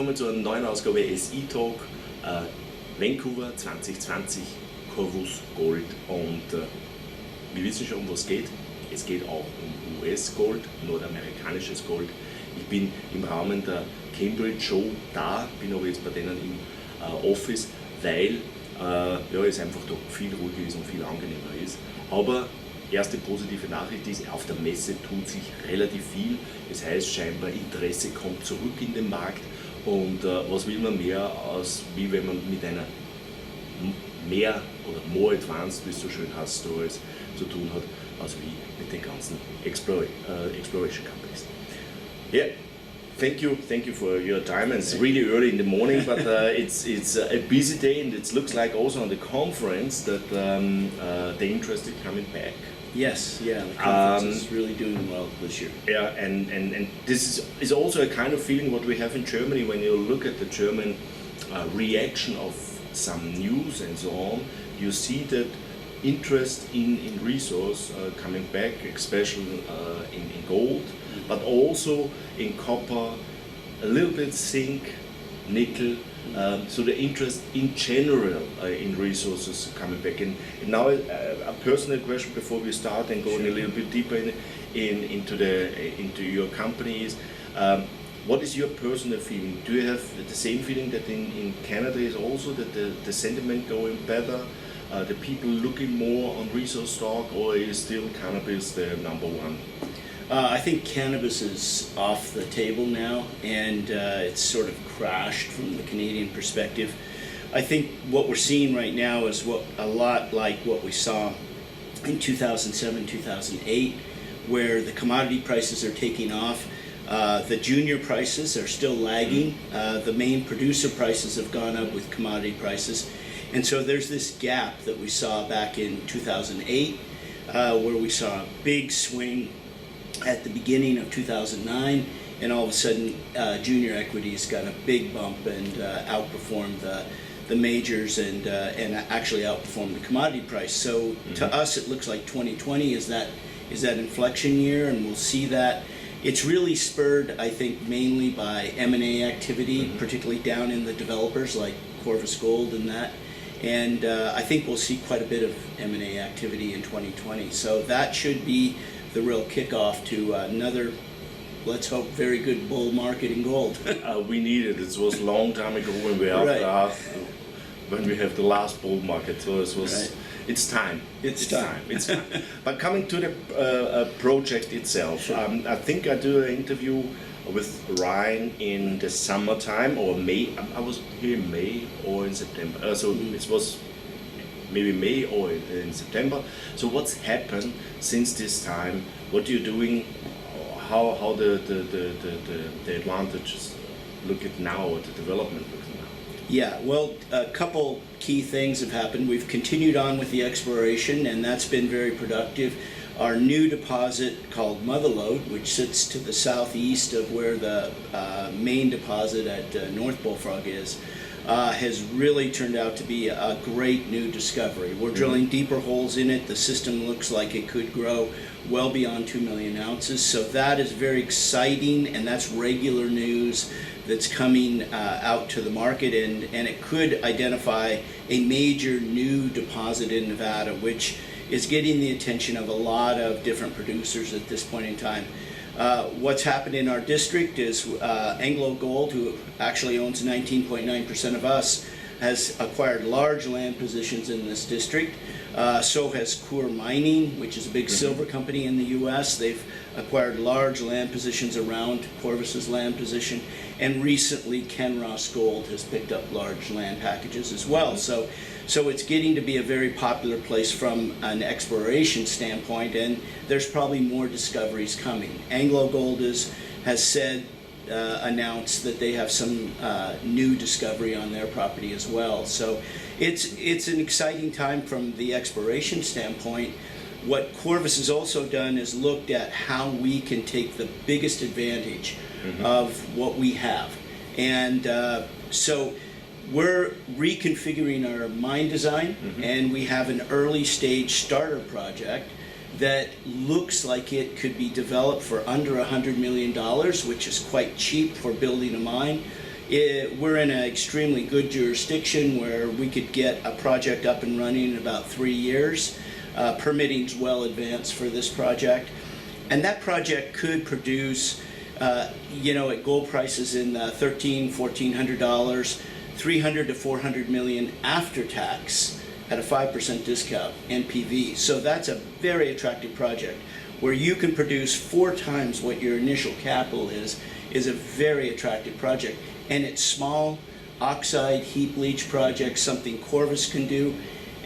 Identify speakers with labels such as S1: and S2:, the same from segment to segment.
S1: willkommen zu einer neuen Ausgabe SI Talk, Vancouver 2020, Corvus, Gold und wir wissen schon, um was es geht. Es geht auch um US-Gold, nordamerikanisches Gold. Ich bin im Rahmen der Cambridge Show da, bin aber jetzt bei denen im Office, weil es einfach doch viel ruhiger ist und viel angenehmer ist. Aber erste positive Nachricht ist, auf der Messe tut sich relativ viel. Das heißt, scheinbar Interesse kommt zurück in den Markt. Und was will man mehr, als wie wenn man mit einer mehr oder more advanced, wie es so schön heißt, Stories zu tun hat, als wie mit den ganzen Exploration Companies. Yeah. Thank you for your time. And it's really early in the morning, but it's a busy day, and it looks like also on the conference that the interest is coming back.
S2: Yes, yeah, the conference is really doing well this year.
S1: Yeah, and this is also a kind of feeling what we have in Germany when you look at the German reaction of some news and so on. You see that interest in resource coming back, especially in gold, but also in copper, a little bit zinc, nickel. So the interest in general in resources coming back. And now a personal question before we start and going a little bit deeper into your company is, what is your personal feeling? Do you have the same feeling that in Canada is also that the sentiment going better? The people looking more on resource stock, or is still cannabis the number one?
S2: I think cannabis is off the table now, and it's sort of crashed from the Canadian perspective. I think what we're seeing right now is a lot like what we saw in 2007, 2008, where the commodity prices are taking off. The junior prices are still lagging. The main producer prices have gone up with commodity prices. And so there's this gap that we saw back in 2008, where we saw a big swing at the beginning of 2009, and all of a sudden junior equities got a big bump and outperformed the majors and actually outperformed the commodity price. So to us it looks like 2020 is that inflection year, and we'll see that. It's really spurred, I think, mainly by M&A activity, particularly down in the developers like Corvus Gold and that. And I think we'll see quite a bit of M&A activity in 2020. So that should be the real kickoff to another, let's hope, very good bull market in gold.
S1: We need it. It was a long time ago when we have the last bull market. So it was. Right. It's time. It's time. But coming to the project itself, sure. I think I do an interview with Ryan in the summertime or May. I was here in May or in September. So it was maybe May or in September. So what's happened since this time? What you're doing? How the advantages look at now, or the development looks now?
S2: Yeah, well, a couple key things have happened. We've continued on with the exploration, and that's been very productive. Our new deposit called Motherlode, which sits to the southeast of where the main deposit at North Bullfrog is, has really turned out to be a great new discovery. We're drilling deeper holes in it. The system looks like it could grow well beyond 2 million ounces. So that is very exciting, and that's regular news that's coming out to the market, and it could identify a major new deposit in Nevada, which is getting the attention of a lot of different producers at this point in time. What's happened in our district is Anglo Gold, who actually owns 19.9% of us, has acquired large land positions in this district. So has Coeur Mining, which is a big silver company in the U.S. They've acquired large land positions around Corvus's land position. And recently, Kenross Gold has picked up large land packages as well. So it's getting to be a very popular place from an exploration standpoint, and there's probably more discoveries coming. Anglo Gold has said, announced that they have some new discovery on their property as well. So it's an exciting time from the exploration standpoint. What Corvus has also done is looked at how we can take the biggest advantage of what we have. And so we're reconfiguring our mine design, and we have an early stage starter project that looks like it could be developed for under $100 million, which is quite cheap for building a mine. we're in an extremely good jurisdiction where we could get a project up and running in about 3 years. Permitting's well advanced for this project. And that project could produce, at gold prices in $1,300, $1,400, 300 to 400 million after tax at a 5% discount NPV. So that's a very attractive project where you can produce 4 times what your initial capital is a very attractive project. And it's small, oxide, heap leach project, something Corvus can do,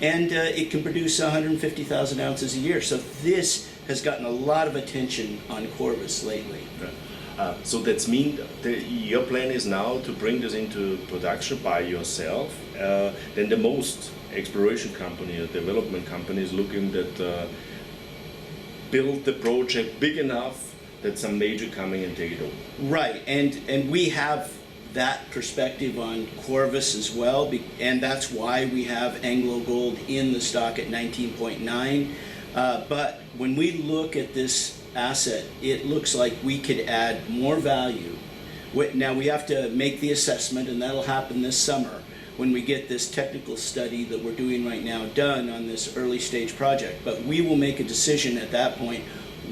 S2: and it can produce 150,000 ounces a year. So this has gotten a lot of attention on Corvus lately.
S1: So that means your plan is now to bring this into production by yourself. Then the most exploration company or development company is looking that build the project big enough that some major coming and take it over.
S2: Right, and we have that perspective on Corvus as well, and that's why we have Anglo Gold in the stock at 19.9. But when we look at this asset, it looks like we could add more value. Now we have to make the assessment, and that'll happen this summer when we get this technical study that we're doing right now done on this early stage project. But we will make a decision at that point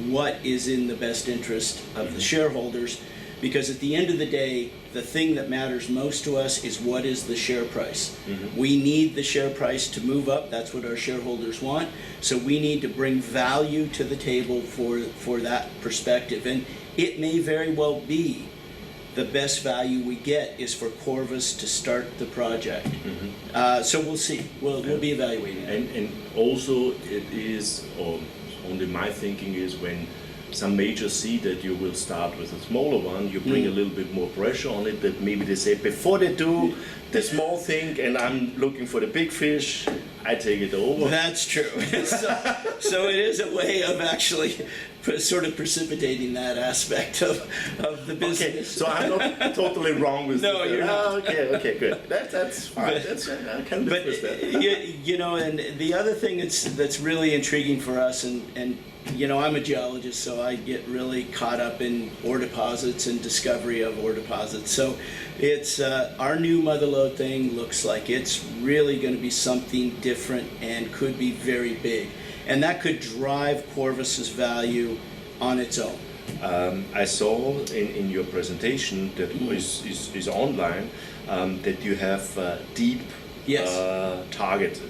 S2: what is in the best interest of the shareholders, because at the end of the day, the thing that matters most to us is what is the share price. We need the share price to move up. That's what our shareholders want. So we need to bring value to the table for that perspective. And it may very well be the best value we get is for Corvus to start the project. So we'll see. We'll be evaluating it.
S1: And also it is, or only my thinking is, when some majors see that you will start with a smaller one, you bring a little bit more pressure on it, that maybe they say, before they do the small thing and I'm looking for the big fish, I take it over.
S2: That's true. So it is a way of actually sort of precipitating that aspect of the business.
S1: Okay, so I'm not totally wrong with
S2: No, you're not.
S1: Okay, good. That's fine. I can live with that.
S2: You know, and the other thing that's really intriguing for us, and I'm a geologist, so I get really caught up in ore deposits and discovery of ore deposits. So it's our new mother lode thing looks like it's really going to be something different and could be very big. And that could drive Corvus's value on its own.
S1: I saw in your presentation that is online that you have deep targets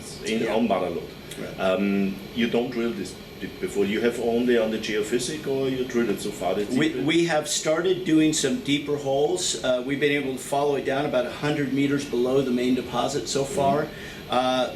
S1: on mother lode. Right. You don't drill this before. You have only on the geophysics, or you drilled it so far?
S2: We have started doing some deeper holes. We've been able to follow it down about 100 meters below the main deposit so far.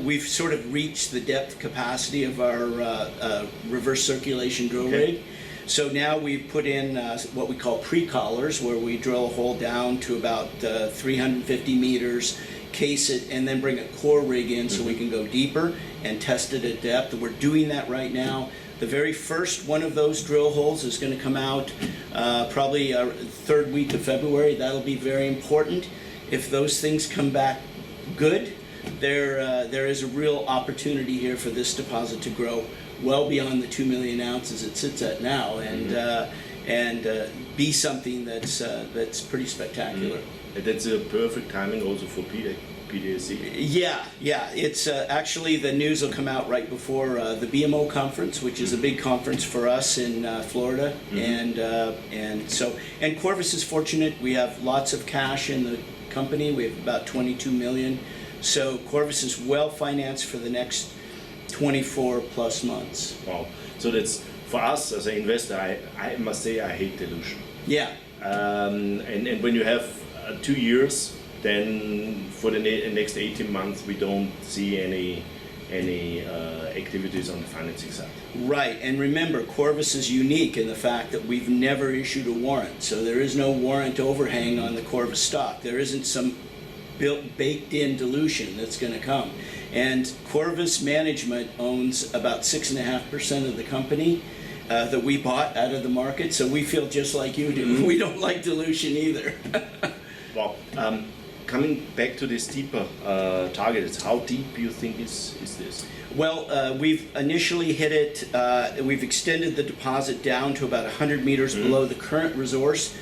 S2: We've sort of reached the depth capacity of our reverse circulation drill rig. So now we've put in what we call pre-collars, where we drill a hole down to about 350 meters, case it, and then bring a core rig in so we can go deeper and test it at depth. We're doing that right now. The very first one of those drill holes is going to come out probably third week of February. That'll be very important. If those things come back good, there is a real opportunity here for this deposit to grow well beyond the 2 million ounces it sits at now, and be something that's pretty spectacular.
S1: And that's a perfect timing also for PDAC.
S2: Yeah. It's actually, the news will come out right before the BMO conference, which is a big conference for us in Florida, and Corvus is fortunate. We have lots of cash in the company. We have about 22 million. So Corvus is well financed for the next 24 plus months.
S1: Wow. So that's, for us as an investor, I must say I hate dilution.
S2: Yeah.
S1: And when you have 2 years, then for the next 18 months we don't see any activities on the financing side.
S2: Right, and remember, Corvus is unique in the fact that we've never issued a warrant, so there is no warrant overhang on the Corvus stock. There isn't some baked-in dilution that's going to come. And Corvus management owns about 6.5% of the company that we bought out of the market, so we feel just like you do. We don't like dilution either.
S1: Well, coming back to this deeper targets, how deep do you think is this?
S2: Well, we've initially hit it, we've extended the deposit down to about 100 meters below the current resource.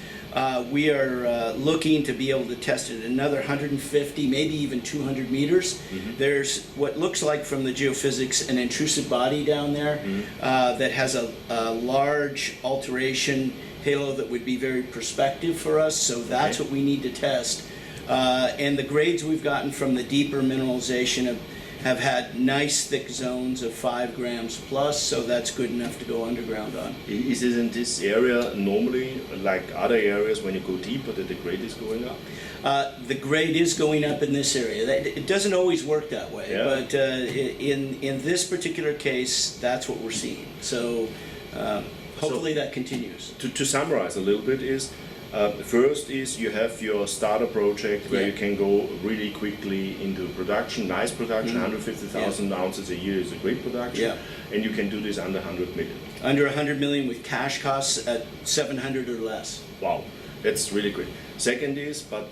S2: We are looking to be able to test it at another 150, maybe even 200 meters. There's what looks like from the geophysics an intrusive body down there that has a large alteration halo that would be very prospective for us, so that's what we need to test. And the grades we've gotten from the deeper mineralization have had nice thick zones of 5 grams plus, so that's good enough to go underground on.
S1: Is it in this area normally, like other areas, when you go deeper, that the grade is going up?
S2: The grade is going up in this area. It doesn't always work that way, but in this particular case, that's what we're seeing. So hopefully that continues.
S1: To summarize a little bit is, first is you have your starter project where you can go really quickly into production, nice production, 150,000 ounces a year is a great production, and you can do this under 100 million.
S2: Under 100 million with cash costs at 700 or less.
S1: Wow, that's really great. Second is, but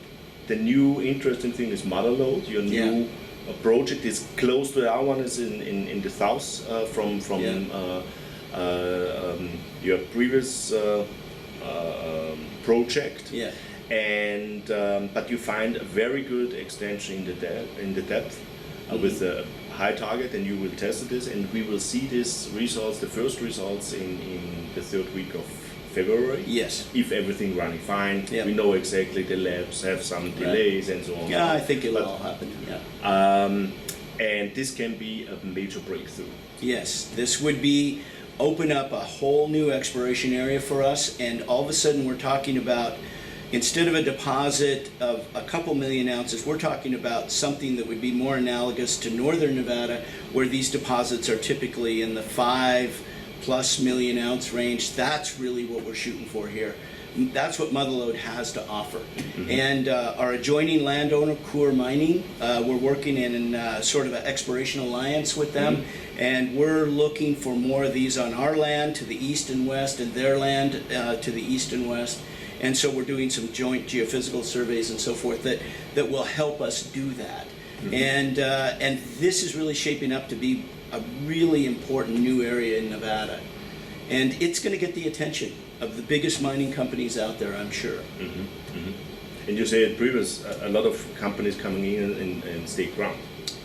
S1: the new interesting thing is Mother Lode, your new project is close to our one, is in the south from your previous project, and but you find a very good extension in the depth with a high target, and you will test this, and we will see these results, the first results in the 3rd week of February.
S2: Yes.
S1: If everything running fine, we know exactly the labs have some delays and so on.
S2: Yeah, I think it'll all happen.
S1: And this can be a major breakthrough.
S2: Yes, this would be open up a whole new exploration area for us, and all of a sudden we're talking about, instead of a deposit of a couple million ounces, we're talking about something that would be more analogous to northern Nevada, where these deposits are typically in the 5+ million ounce range. That's really what we're shooting for here. That's what Mother Lode has to offer. And our adjoining landowner, Coeur Mining, we're working in sort of an exploration alliance with them, and we're looking for more of these on our land to the east and west, and their land to the east and west. And so we're doing some joint geophysical surveys and so forth that will help us do that. And this is really shaping up to be a really important new area in Nevada. And it's going to get the attention of the biggest mining companies out there, I'm sure.
S1: And you said previous, a lot of companies coming in and stake ground.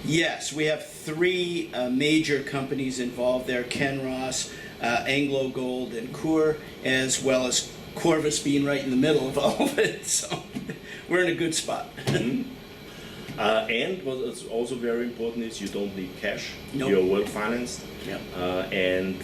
S2: Yes, we have 3 major companies involved there, Ken Ross, Anglo Gold, and Coeur, as well as Corvus being right in the middle of all of it. So we're in a good spot.
S1: And what's also very important is you don't need cash.
S2: Nope.
S1: You're well financed. And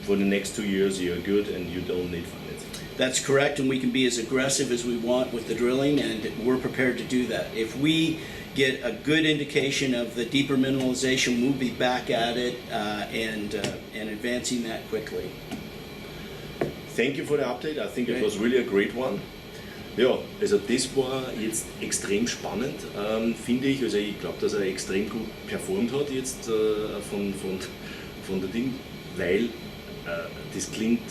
S1: for the next 2 years you're good and you don't need financing.
S2: That's correct, and we can be as aggressive as we want with the drilling, and we're prepared to do that. If we get a good indication of the deeper mineralization, we'll be back at it and advancing that quickly.
S1: Thank you for the update. I think it was really a great one. Ja, also das war jetzt extrem spannend, finde ich. Also ich glaube, dass extrem gut performt hat jetzt von der Ding, weil das klingt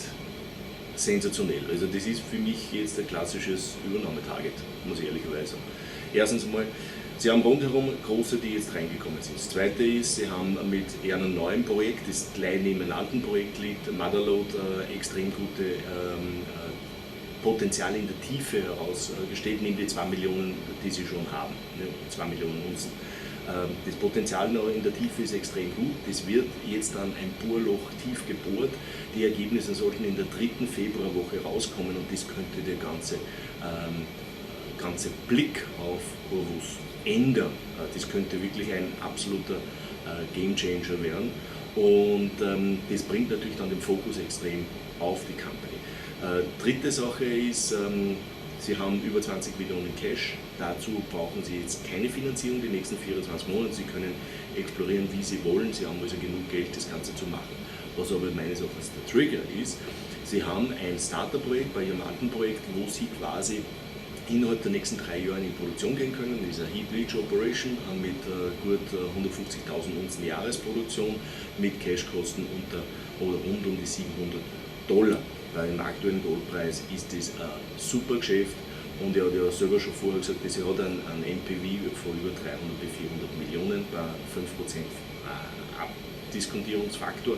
S1: sensationell. Also das ist für mich jetzt ein klassisches Übernahmetarget, muss ich ehrlicherweise sagen. Erstens mal, Sie haben rundherum große, die jetzt reingekommen sind. Das zweite ist, Sie haben mit einem neuen Projekt, das gleich neben einem alten Projekt liegt, Mother Lode, extrem gute Potenzial in der Tiefe herausgestellt, neben die 2 Millionen, die Sie schon haben, 2 Millionen Unzen. Das Potenzial noch in der Tiefe ist extrem gut. Das wird jetzt dann ein Bohrloch tief gebohrt. Die Ergebnisse sollten in der 3. Februarwoche rauskommen, und das könnte der ganze Blick auf Corvus ändern. Das könnte wirklich ein absoluter Gamechanger werden, und das bringt natürlich dann den Fokus extrem auf die Company. Dritte Sache ist, Sie haben über 20 Millionen Cash. Dazu brauchen Sie jetzt keine Finanzierung die nächsten 24 Monate. Sie können explorieren, wie Sie wollen. Sie haben also genug Geld, das Ganze zu machen. Was aber meines Erachtens der Trigger ist, Sie haben ein Starterprojekt bei Ihrem alten Projekt, wo Sie quasi innerhalb der nächsten 3 Jahre in Produktion gehen können. Das ist eine Heap Leach Operation mit gut 150.000 Unzen Jahresproduktion mit Cashkosten rund um die $700. Bei dem aktuellen Goldpreis ist das ein super Geschäft, und er hat ja selber schon vorher gesagt, dass er hat einen NPV von über 300 bis 400 Millionen bei 5% Abdiskontierungsfaktor.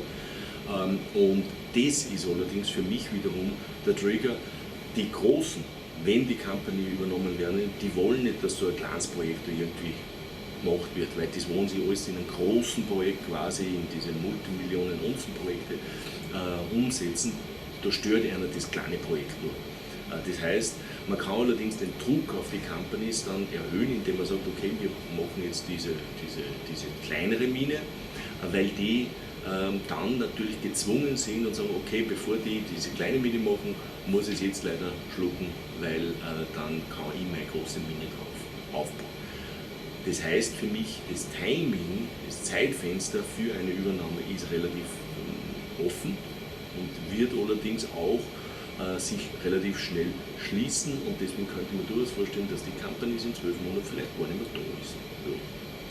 S1: Und das ist allerdings für mich wiederum der Trigger. Die Großen, wenn die Company übernommen werden, die wollen nicht, dass so ein kleines Projekt irgendwie gemacht wird, weil das wollen sie alles in einem großen Projekt quasi, in diese Multimillionen-Umsen-Projekte umsetzen. Da stört einer das kleine Projekt nur. Das heißt, man kann allerdings den Druck auf die Companies dann erhöhen, indem man sagt, okay, wir machen jetzt diese kleinere Mine, weil die dann natürlich gezwungen sind und sagen, okay, bevor die diese kleine Mine machen, muss ich es jetzt leider schlucken, weil dann kann ich meine große Mine drauf aufbauen. Das heißt für mich, das Timing, das Zeitfenster für eine Übernahme ist relativ offen und wird allerdings auch sich relativ schnell schließen, und deswegen könnte man durchaus vorstellen, dass die Companies in 12 Monaten vielleicht gar nicht mehr da ist. Ja.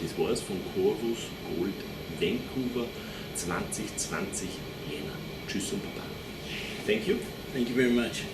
S1: Das war es von Corvus Gold Vancouver 2020 Jänner. Tschüss und Baba. Thank you.
S2: Thank you very much.